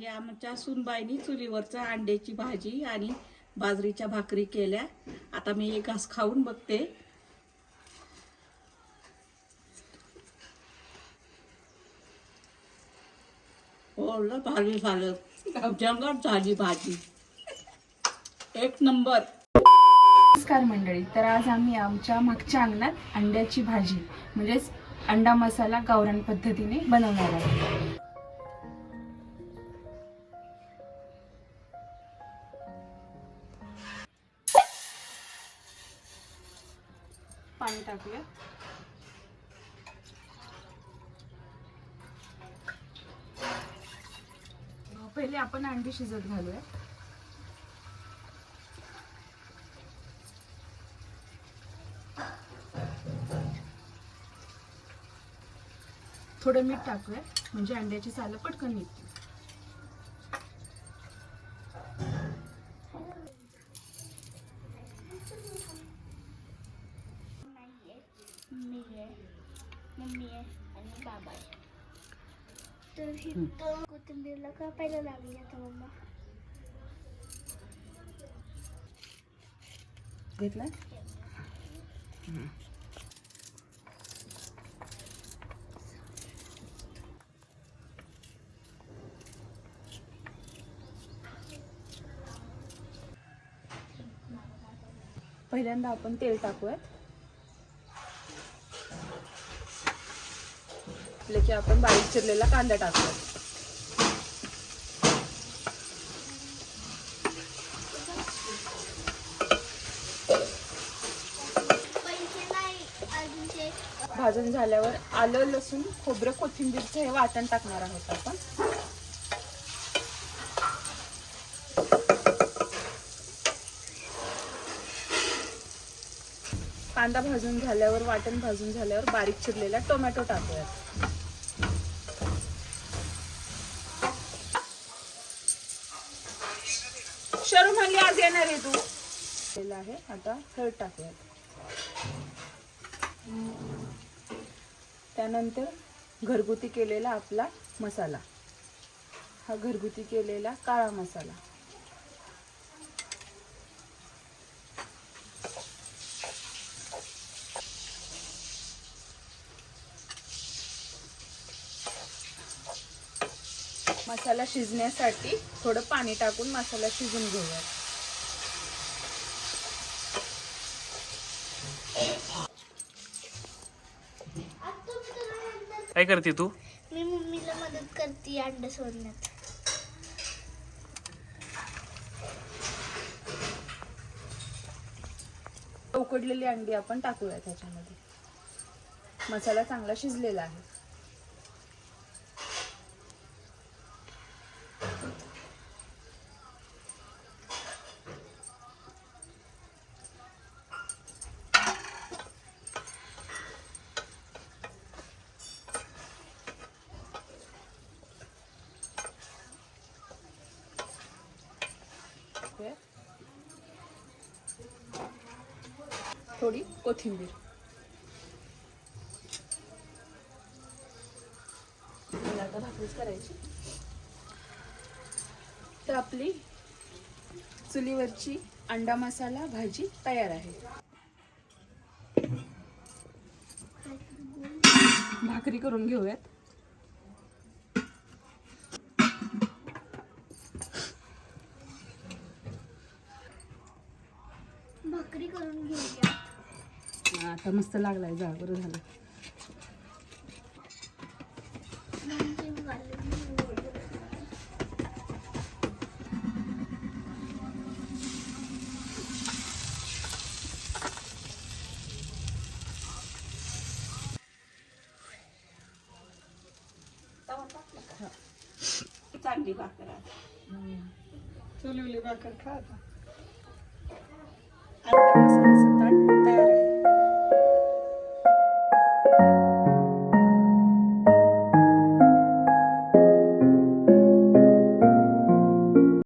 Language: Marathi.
आणि आमच्या सुनबाईनी चुलीवरचं अंड्याची भाजी आणि बाजरीच्या भाकरी केल्या. आता मी एक घास खाऊन बघते. ओलं भारी झालं, जंगट झाली भाजी, एक नंबर. नमस्कार मंडळी. तर आज आम्ही आमच्या मागच्या अंगणात अंड्याची भाजी म्हणजेच अंडा मसाला गावरान पद्धतीने बनवणार आहोत. पाणी टाकूया. पहिले आपण अंडी शिजत घालूया. थोडं मीठ टाकूया म्हणजे अंड्याची सालं पटकन निघते. मम्मी आहे आणि बाबा आहे. तर ही कोथिंबीरला का पहिला लागली आता मम्मा घेतला. पहिल्यांदा आपण तेल टाकूयात. की आपण बारीक चिरलेला कांदा टाकूया. भाजून झाल्यावर आलं लसूण खोबरं कोथिंबीरचं हे वाटण टाकणार आहोत आपण. कांदा भाजून झाल्यावर वाटण भाजून झाल्यावर बारीक चिरलेला टोमॅटो टाकूया. शरू म्हणली आज येणार आहे तू आहे. आता हळद टाकूया. त्यानंतर घरगुती केलेला आपला मसाला, हा घरगुती केलेला काळा मसाला. मसाला शिजण्यासाठी थोडं पाणी टाकून मसाला शिजून घेऊया. काय करते तू? मी मम्मीला मदत करते अंडे सोडण्यात. उकडलेली अंडी आपण टाकूया त्याच्यामध्ये. मसाला चांगला शिजलेला आहे. थोडी कोथिंबीर. आता भाकरीच करायची. तर आपली चुलीवरची अंडा मसाला भाजी तयार आहे. भाकरी करून घेऊयात. भाकरी करून घेऊया. आता मस्त लागलाय. जा बरं झालं. चांगली भाकर चुलीवली भाकर खा.